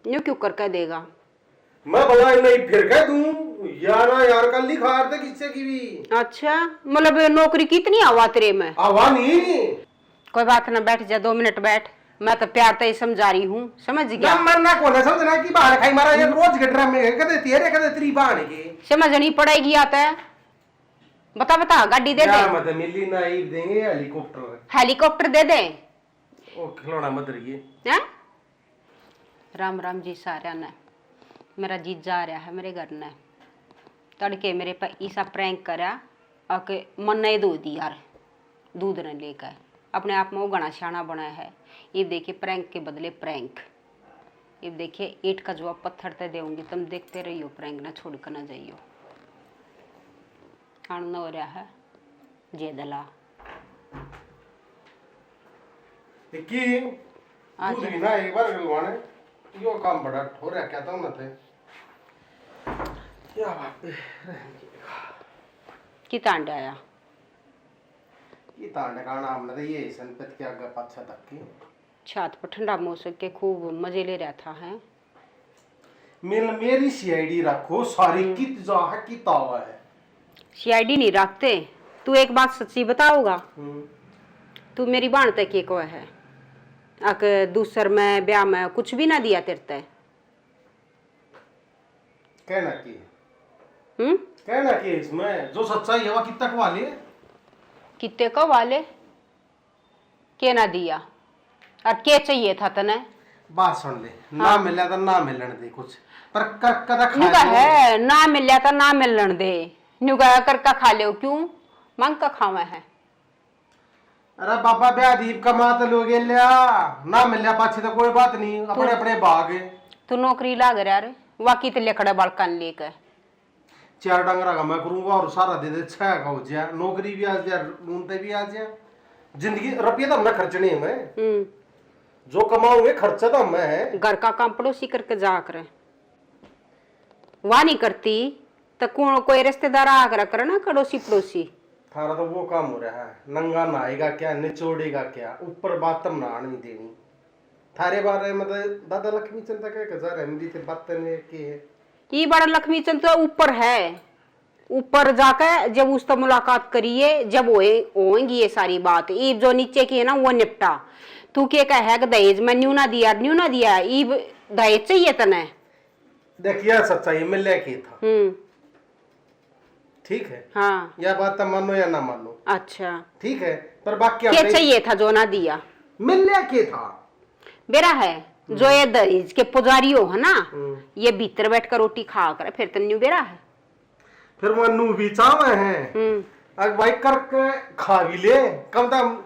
यूं क्यों कर कह देगा? मैं भला नहीं फिर कह दूं यार यार कल लिखा थे किससे की भी। अच्छा मतलब नौकरी कितनी आवा तेरे में? आवा नहीं। कोई बात ना, बैठ जा 2 मिनट बैठ। मैं तो प्यार से ही समझा रही हूँ, समझ गया? ना मरना कौन है समझना कि बाहर खाई मारा ये रोज के ड्रामे कदे तेरे कदे तेरी बाण के समझनी पड़ेगी। आता है बता बता, गाड़ी दे दे। मत मिली ना ही देंगे हेलीकॉप्टर। हेलीकॉप्टर दे दे। ओ खिलौना मत रहिए हैं? राम राम जी सारा ने। मेरा जीत जा रहा है मेरे घर ने। तड़के मेरे पे ईसा प्रैंक करा आके मन नहीं दो दी यार, दूध ने लेकर अपने आप में वो गणा शाना बनाया है। ये देखिए प्रैंक के बदले प्रैंक। ये देखिए ईंट का जवाब पत्थर ते देऊंगी, तुम देखते रहियो, प्रैंक ना छोड़ कर ना जाइयो। आनंद हो रहा है जे दला की दूध भी ना एक बार गलवाने यो काम बड़ा हो रहा क्या था ना थे क्या बात है। कि तांड आया ये तांड का नाम ना ये संपत के आगे पाछा तक की छात पर ठंडा मौसम के खूब मजे ले रहा था है। मेरी सीआईडी रखो सारी कित जा है की तावा है। सीआईडी नहीं रखते। तू एक बात सच्ची बताओगा? तू मेरी बाण तक के को है अक दूसर में ब्याह में कुछ भी ना दिया तेरे ते। कहना की कहना की इसमें जो सच्चाई है वो कितना वाले कितने को वाले के ना दिया और के चाहिए था तने? बात सुन ले। ना मिला तो ना मिलन दे कुछ पर कदा खा है ना मिला तो ना मिलन दे। नुगा कर का खा लो क्यों मांग का खावा है। अरे बाबा ब्याह दीप कमा तो लोग लिया ना मिलया पाछे तो कोई बात नहीं अपने अपने बाग है। तू नौकरी लाग रहा रे वाकी ते लेखड़ा बालकान लेकर 4 डंगरा का मैं करूंगा और सारा दे दे 6 का हो जाए नौकरी भी आ जाए नूनते भी आ जाए जिंदगी रुपया तो हमने खर्चने है। मैं जो कमाऊंगे खर्चा तो मैं है। घर का काम पड़ोसी करके जा कर वाह नहीं करती तो कौन कोई रिश्तेदार आकर करे ना पड़ोसी पड़ोसी। थारा तो वो काम हो रहा है नंगा नहाएगा क्या निचोड़ेगा क्या ऊपर बातम ना नहीं देनी थारे बारे में दादा लक्ष्मी चंद का हजार हिंदी से बात करने की है। ये बड़ा लक्ष्मी चंद तो ऊपर है। ऊपर जाकर जब उससे मुलाकात करिए जब होएंगी ये सारी बात। ये जो नीचे की है ना वो निपटा। तू क्या कहे दहेज में न्यू ना दिया ये दहेज चाहिए तने। देखिए सच्चाई मिल की था ठीक है। हाँ या बात मानो या ना मानो अच्छा ठीक है पर बाकी क्या चाहिए था जो ना दिया? मिलने के था बेरा है जो ये दहेज के पुजारी हो है ना ये भीतर बैठ कर रोटी खा कर फिर तन्यू बेरा है फिर मनु भी चावे हैं अब भाई करके खा भी ले कम तम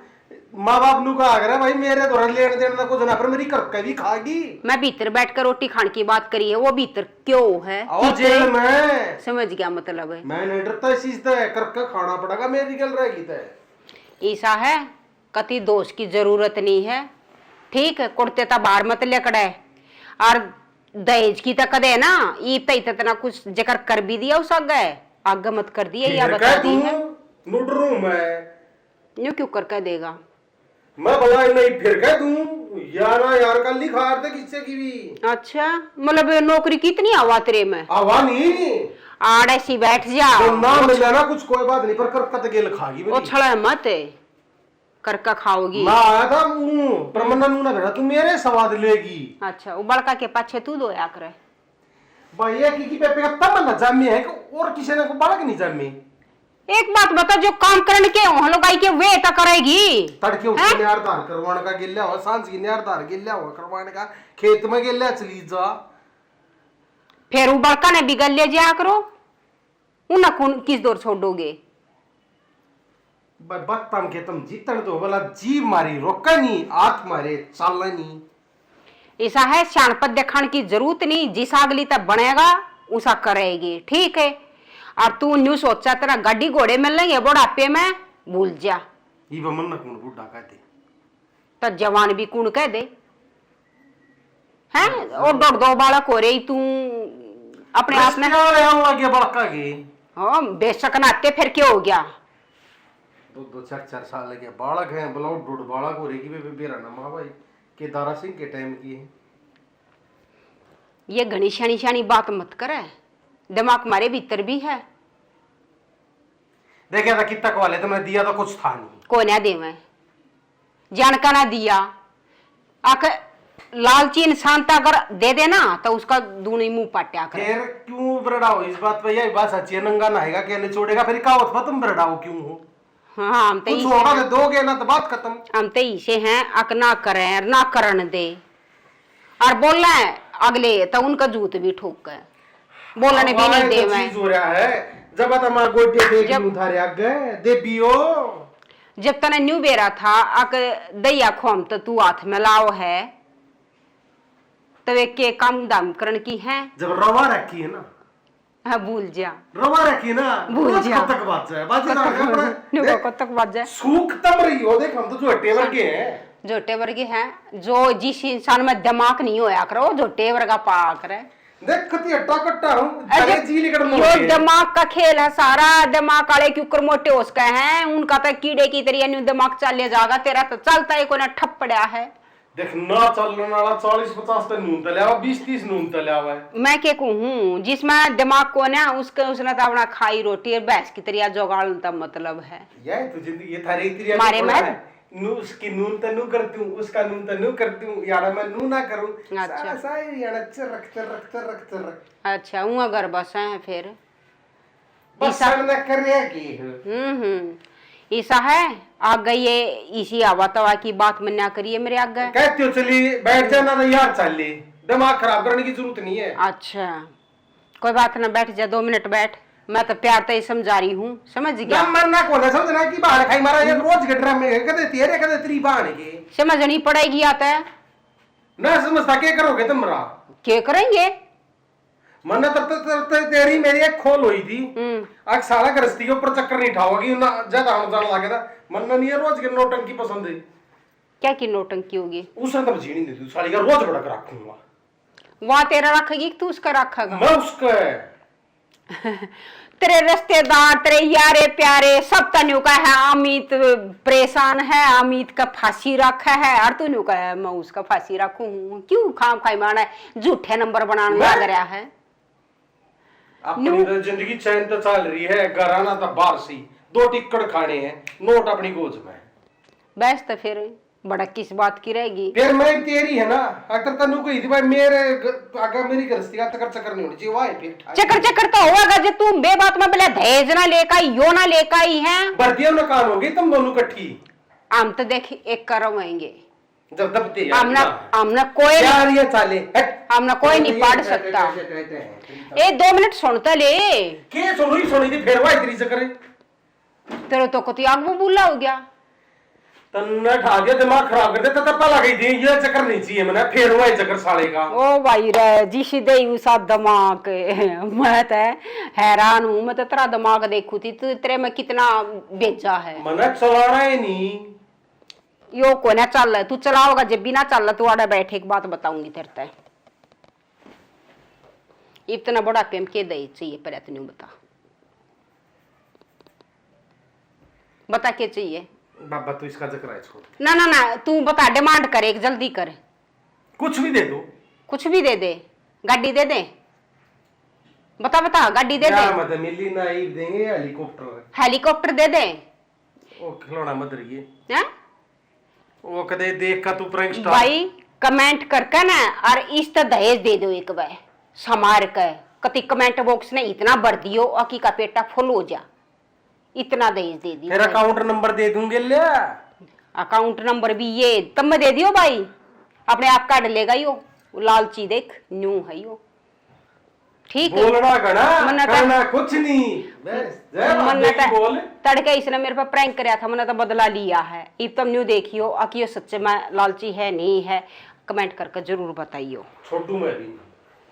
माँ बाप नु का आगर है भाई मेरे तो लेने देने कुछ ना पर मेरी करके भी खागी। मैं भीतर बैठकर रोटी खाने की बात करी है वो भीतर क्यों है जेल में समझ गया मतलब है। मैं नहीं डरता इस चीज से करके खाना पड़ेगा मेरी गल रहेगी तो ऐसा है कति दोष की जरूरत नहीं है ठीक है। कुड़ते ता बाहर मत लेकड़े और दहेज की तक दे ना ये इतना कुछ जकर कर भी दिया उस आगे मत कर दिया या बता दी है नुडरू मैं यूं क्यों कर देगा? मैं भला नहीं फिर कह दूं यार कल लिखा थे किससे की भी। अच्छा मतलब नौकरी कितनी आवा तेरे में? आवा नहीं आड़ ऐसी बैठ जा तो ना मिला ना कुछ कोई बात नहीं पर करकत गेल खागी वो छड़ा मत करका खाओगी। मैं आया था पर मन्ना ना बेटा तू मेरे स्वाद लेगी। अच्छा वो बड़का के पाछे तू दो या करे भैया की पेपे का तब ना जामे है और किसी ने को बालक नहीं जामे। एक बात बता जो काम करने के हो लोगाई के वे ता करेगी तड़के उसके न्यारदार करवाने का गिल्ला हो सांझ की न्यारदार गिल्ला हो करवाने का खेत में गिल्ला चली जा फिर वो बड़का ने बिगल ले जा करो उन किस दौर छोड़ोगे? बत्तम के तुम जीतन तो बोला जीव मारी रोकनी आठ मारे चालनी। ऐसा है शानपत दिखाने की जरूरत नहीं जिस अगली तक बनेगा उसा करेगी ठीक है। और तू न्यू सोचा तेरा गाड़ी घोड़े मिल लेंगे बुढ़ापे में भूल जा। ये बमन ना कौन बूढ़ा कहते तो जवान भी कौन कह दे हैं और दो बालक हो रही तू अपने आप में लगे बड़का के हाँ बेशक नाते फिर क्या हो गया 2-4 साल के बालक हैं बोला डूड बालक हो रही बेरा ना माँ भाई के दारा सिंह के टाइम की है ये घनी शानी शानी बात मत करे, दिमाग हमारे भीतर भी है। देखा था कितना वाले तुमने दिया तो कुछ था नहीं। को ना दे मैं जानका ना दिया आख लालची इंसान तो अगर दे देना तो उसका दूनी मुंह पाट्या कर। फिर क्यों बरड़ाओ इस बात पे? यही बात सच्ची है, नंगा नहाएगा क्या निचोड़ेगा, फिर कहावत पर तुम बरड़ाओ क्यों हो? हाँ हम तो कुछ होगा तो दोगे ना तो बात खत्म। हम तो इसे हैं अक ना करें ना करन दे और बोलना है अगले तो उनका जूत भी ठोक है, बोलने भी नहीं दे। मैं हो रहा है जब तमा गोटे देख उठारे आगे दे पियो। जब तने न्यू बेरा था अक दैया खोम तो तू हाथ में लाओ है तो वे के काम दाम करण की है। जब रवा रखी है ना, हाँ भूल जा, रवा रखी ना भूल जा कब तक बात है बात कब तक बात जाए। सूख तम रही हो, देख हम तो झोटे वर्गे हैं, झोटे वर्गे हैं। जो जिस इंसान में दिमाग नहीं होया करो झोटे वर्गा पा करे। देख कति अट्टा कट्टा हूं अरे जी लेकर यो दिमाग का खेल है सारा। दिमाग वाले क्यों कर मोटे हो सके हैं, उनका तो कीड़े की तरह न्यू दिमाग चले जाएगा, तेरा तो चलता है कोई ना ठप पड़ा है। देख ना चलने वाला 40-50 तो नून तलिया 20-30 नून तलिया हुआ है। मैं क्या कहूँ जिसमें दिमाग को ना उसके उसने तो अपना खाई रोटी और भैंस की तरह जोगाड़ का मतलब है। यह तो जिंदगी ये थारी तेरी मारे मैं नू उसकी नून तो नू करती हूँ, उसका नून तो नू करती हूँ, यार मैं नू ना करूँ। अच्छा सारी यार चरक अच्छा वो अगर बस है फिर बस ना करेगी। ऐसा है आगे ये इसी आवा तवा की बात में ना करिए मेरे आगे। कहती हो चली बैठ जाना तो यार चल ली, दिमाग खराब करने की जरूरत नहीं है। अच्छा कोई बात ना, बैठ जा 2 मिनट बैठ, मैं तो प्यार तो ही समझा रही हूँ, समझ गया। मरना कौन है समझना की बाहर खाई मारा ये रोज के ड्रामे कदे तेरे कदे तेरी बाण के समझनी पड़ेगी आता है ना, समझता क्या करोगे तुम? रा क्या करेंगे? मन तब तेरी मेरी एक खोल हुई थी, आज सारा गृहस्थी के ऊपर चक्कर नहीं उठाओगी ना, ज्यादा हम जान लगे था मन नहीं है। रोज के नौटंकी पसंद है। क्या की नौटंकी होगी? उसने तब जीनी नहीं, साली का रोज बड़ा रखूंगा। वहां तेरा रखेगी तू उसका रखेगा? मैं उसका तेरे रिश्तेदार तेरे यारे प्यारे सब तनु का है अमित परेशान है, अमित का फांसी रखा है और तू का है मैं उसका फांसी रखू हूँ। क्यों खाम खाई मारना है, झूठे नंबर बनाने लग रहा है। अपनी तो जिंदगी चैन तो चल रही है, घर आना तो बाहर से 2 टिक्कड़ खाने हैं, नोट अपनी गोज में बस तो फिर बड़ा किस बात की रहेगी? फिर मैं तेरी है ना, अगर तनु को भाई मेरे अगर मेरी गृहस्थी का चक्कर नहीं होनी चाहिए। वाह फिर चक्कर तो होगा जब तू बे बात में बोले दहेज ना लेकर यो ना लेकर ही है। भर्तियों में काम होगी तुम दोनों इकट्ठी। हम तो देख एक करवाएंगे जब दबते हमने कोई यार ये चाले हमने कोई नहीं पढ़ सकता। ए 2 मिनट सुनता ले के सुनी थी फिर वाह इतनी चक्कर तेरे तो को आग में बुला हो गया तन्ना ठा दिया, दिमाग खराब कर दिया, तप्पा लगी थी। ये चक्कर नहीं चाहिए मैंने, फिर हुआ चक्कर साले का। ओ भाई रे जिस दे उसा दिमाग मैं तो हैरान हूँ। मैं तो तेरा दिमाग देखू थी तू तेरे में कितना बेचा है। मैंने चलाना ही नहीं यो को ना चल रहा तू चलाओगा जब भी ना चल रहा तू आड़ा बैठे एक बात बताऊंगी तेरे ते इतना बड़ा पेम के दे चाहिए पर इतनी बता के चाहिए बाबा तू इसका जिक्र है छोड़। ना ना ना तू बता डिमांड कर एक जल्दी कर। कुछ भी दे दो, कुछ भी दे दे, गाड़ी दे दे, बता बता गाड़ी दे दे। मतलब मिली ना ही देंगे हेलीकॉप्टर दे दे। ओ खिलौना मत रहिए हैं वो कदे देख का तू प्रैंक स्टार भाई कमेंट करके ना और इस तो दहेज दे दो एक बार समार के कति कमेंट बॉक्स ने इतना भर दियो अकी का पेटा फुल हो जा इतना दहेज दे दियो। फिर अकाउंट नंबर दे दूंगे ले अकाउंट नंबर भी ये तब में दे दियो भाई अपने आप काट लेगा यो लालची देख न्यू है यो ठीक है बोलना करना कुछ नहीं बस बोल तड़के इसने मेरे पे प्रैंक कराया था मैंने तो बदला लिया है। इब तुम न्यू देखियो अकियो सच्चे में लालची है नहीं है कमेंट करके जरूर बताइयो। छोटू मैं भी